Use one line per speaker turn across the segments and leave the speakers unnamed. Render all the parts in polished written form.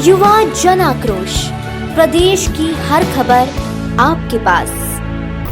युवा जन आक्रोश, प्रदेश की हर खबर आपके पास।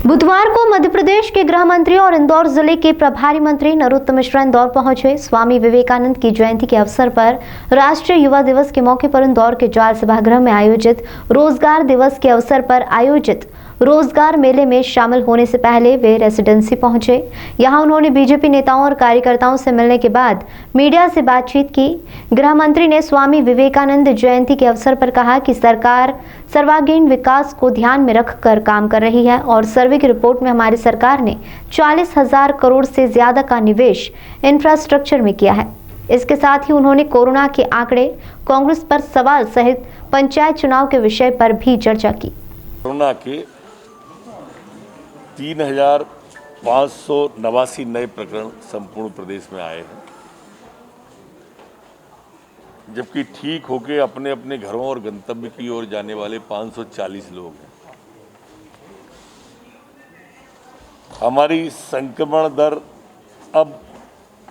बुधवार को मध्य प्रदेश के गृह मंत्री और इंदौर जिले के प्रभारी मंत्री नरोत्तम मिश्रा इंदौर पहुंचे। स्वामी विवेकानंद की जयंती के अवसर पर राष्ट्रीय युवा दिवस के मौके पर इंदौर के जाल सभागृह में आयोजित रोजगार दिवस के अवसर पर आयोजित रोजगार मेले में शामिल होने से पहले वे रेसिडेंसी पहुंचे। यहां उन्होंने बीजेपी नेताओं और कार्यकर्ताओं से मिलने के बाद मीडिया से बातचीत की। गृह मंत्री ने स्वामी विवेकानंद जयंती के अवसर पर कहा कि सरकार सर्वांगीण विकास को ध्यान में रखकर काम कर रही है और सर्वे की रिपोर्ट में हमारी सरकार ने 40,000 करोड़ से ज्यादा का निवेश इंफ्रास्ट्रक्चर में किया है। इसके साथ ही उन्होंने कोरोना के आंकड़े, कांग्रेस पर सवाल सहित पंचायत चुनाव के विषय पर भी चर्चा की।
कोरोना के 3,589 नए प्रकरण संपूर्ण प्रदेश में आए हैं, जबकि ठीक होके अपने अपने घरों और गंतव्य की ओर जाने वाले 540 लोग हैं। हमारी संक्रमण दर अब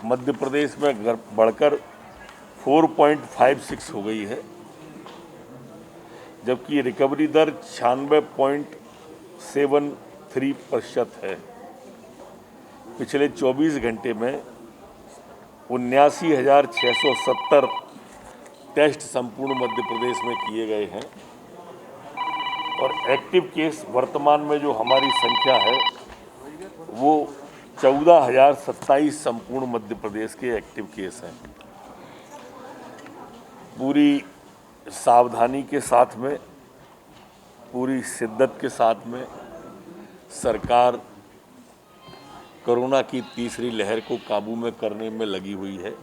मध्य प्रदेश में बढ़कर 4.56 हो गई है, जबकि रिकवरी दर 96.73% है। पिछले 24 घंटे में 79,670 टेस्ट संपूर्ण मध्य प्रदेश में किए गए हैं और एक्टिव केस वर्तमान में जो हमारी संख्या है वो 14,027 संपूर्ण मध्य प्रदेश के एक्टिव केस हैं। पूरी सावधानी के साथ में, पूरी शिद्दत के साथ में सरकार कोरोना की तीसरी लहर को काबू में करने में लगी हुई है।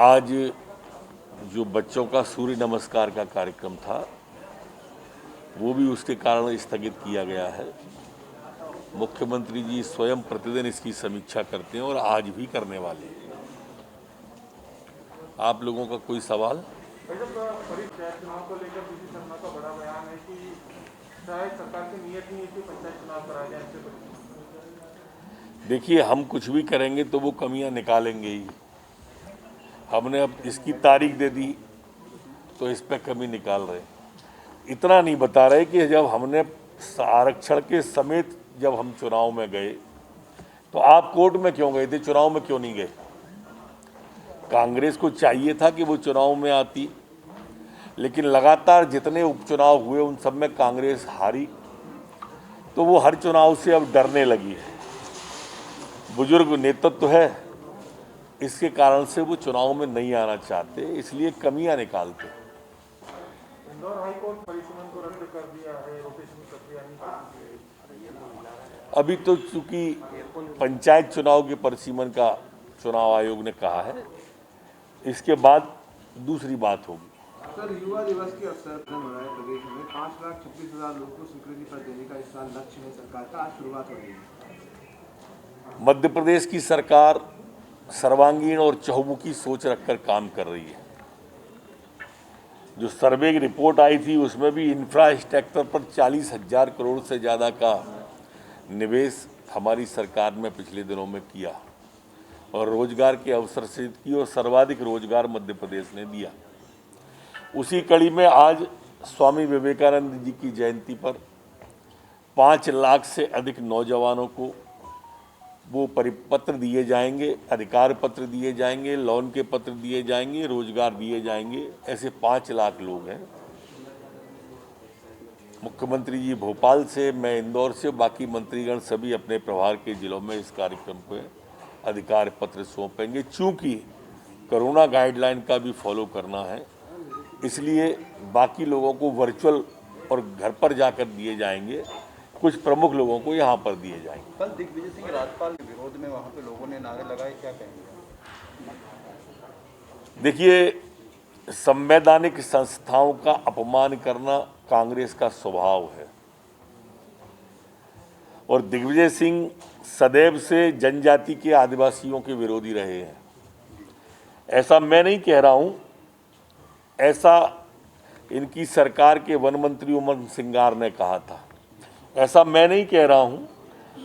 आज जो बच्चों का सूर्य नमस्कार का कार्यक्रम था वो भी उसके कारण स्थगित किया गया है। मुख्यमंत्री जी स्वयं प्रतिदिन इसकी समीक्षा करते हैं और आज भी करने वाले हैं। आप लोगों का कोई सवाल?
पंचायत चुनाव को लेकर बीसी शर्मा का बड़ा बयान है कि शायद सरकार की नीयत नहीं है कि पंचायत चुनाव कराया जाए।
देखिए, हम कुछ भी करेंगे तो वो कमियां निकालेंगे ही। हमने अब इसकी तारीख दे दी तो इस पे कमी निकाल रहे। इतना नहीं बता रहे कि जब हमने आरक्षण के समेत जब हम चुनाव में गए तो आप कोर्ट में क्यों गए थे, चुनाव में क्यों नहीं गए? कांग्रेस को चाहिए था कि वो चुनाव में आती, लेकिन लगातार जितने उपचुनाव हुए उन सब में कांग्रेस हारी, तो वो हर चुनाव से अब डरने लगी है। बुजुर्ग नेतृत्व है, इसके कारण से वो चुनाव में नहीं आना चाहते, इसलिए कमियां निकालते।
इंदौर हाईकोर्ट परिसीमन को रद्द कर दिया है, रोटेशन की प्रक्रिया नहीं कर।
अभी तो चूंकि पंचायत चुनाव के परिसीमन का चुनाव आयोग ने कहा है, इसके बाद दूसरी बात होगी।
सर, युवा दिवस के अवसर पर प्रदेश में 5,36,000 लोगों को स्वीकृति पत्र देने का इस साल लक्ष्य है सरकार का। आज शुरुआत हो रही है।
मध्य प्रदेश की सरकार सर्वांगीण और चहुमुखी सोच रखकर काम कर रही है। जो सर्वे की रिपोर्ट आई थी उसमें भी इंफ्रास्ट्रक्चर पर 40,000 करोड़ से ज़्यादा का निवेश हमारी सरकार ने पिछले दिनों में किया और रोजगार के अवसर से की और सर्वाधिक रोजगार मध्य प्रदेश ने दिया। उसी कड़ी में आज स्वामी विवेकानंद जी की जयंती पर 5 लाख से अधिक नौजवानों को वो परिपत्र दिए जाएंगे, अधिकार पत्र दिए जाएंगे, लोन के पत्र दिए जाएंगे, रोजगार दिए जाएंगे। ऐसे 5 लाख लोग हैं। मुख्यमंत्री जी भोपाल से, मैं इंदौर से, बाकी मंत्रीगण सभी अपने प्रभार के जिलों में इस कार्यक्रम को अधिकार पत्र सौंपेंगे। चूंकि कोरोना गाइडलाइन का भी फॉलो करना है, इसलिए बाकी लोगों को वर्चुअल और घर पर जाकर दिए जाएंगे, कुछ प्रमुख लोगों को यहाँ पर दिए जाएंगे।
कल दिग्विजय सिंह राजपाल के विरोध में वहाँ पे लोगों ने नारे लगाए, क्या कहेंगे?
देखिए, संवैधानिक संस्थाओं का अपमान करना कांग्रेस का स्वभाव है और दिग्विजय सिंह सदैव से जनजाति के आदिवासियों के विरोधी रहे हैं। ऐसा मैं नहीं कह रहा हूँ, ऐसा इनकी सरकार के वन मंत्री उमंग सिंगार ने कहा था। ऐसा मैं नहीं कह रहा हूँ।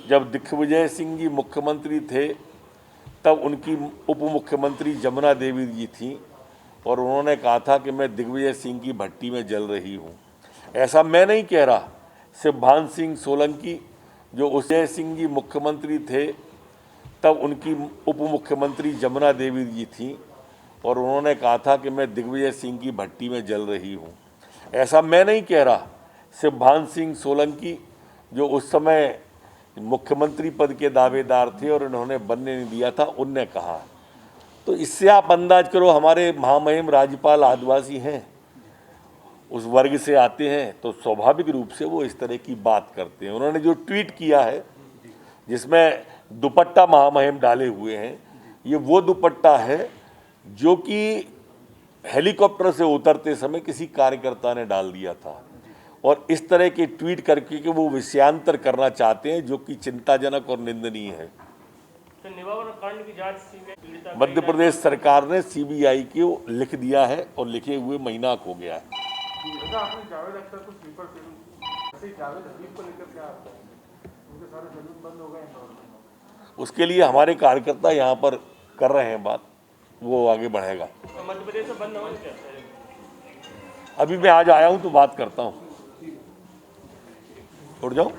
जब दिग्विजय सिंह जी मुख्यमंत्री थे तब उनकी उप मुख्यमंत्री जमुना देवी जी थी और उन्होंने कहा था कि मैं दिग्विजय सिंह की भट्टी में जल रही हूँ। ऐसा मैं नहीं कह रहा, शिवभान सिंह सोलंकी जो उदय सिंह जी मुख्यमंत्री थे तब उनकी उप मुख्यमंत्री जमुना देवी जी थी और उन्होंने कहा था कि मैं दिग्विजय सिंह की भट्टी में जल रही हूँ। ऐसा मैं नहीं कह रहा, शिवभान सिंह सोलंकी जो उस समय मुख्यमंत्री पद के दावेदार थे और उन्होंने बनने नहीं दिया था, उनने कहा। तो इससे आप अंदाज करो, हमारे महामहिम राज्यपाल आदिवासी हैं, उस वर्ग से आते हैं, तो स्वाभाविक रूप से वो इस तरह की बात करते हैं। उन्होंने जो ट्वीट किया है जिसमें दुपट्टा महामहिम डाले हुए हैं, ये वो दुपट्टा है जो कि हेलीकॉप्टर से उतरते समय किसी कार्यकर्ता ने डाल दिया था और इस तरह के ट्वीट करके कि वो विषयांतर करना चाहते हैं, जो कि चिंताजनक और निंदनीय है।
कांड की जांच पीड़िता
मध्य प्रदेश सरकार ने सीबीआई को लिख दिया है और लिखे हुए महीना हो गया है।
जैसा आपने जावेद अख्तर को स्लीपर फिल्म, ऐसे ही जावेद हबीब को लेकर क्या आता है? उनके सारे सैलून बंद हो गए इंदौर में।
उसके लिए हमारे कार्यकर्ता यहाँ पर कर रहे हैं बात, वो आगे बढ़ेगा।
मध्य प्रदेश से बंद होगा क्या?
अभी मैं आज आया हूँ तो बात करता हूँ। उठ जाओ।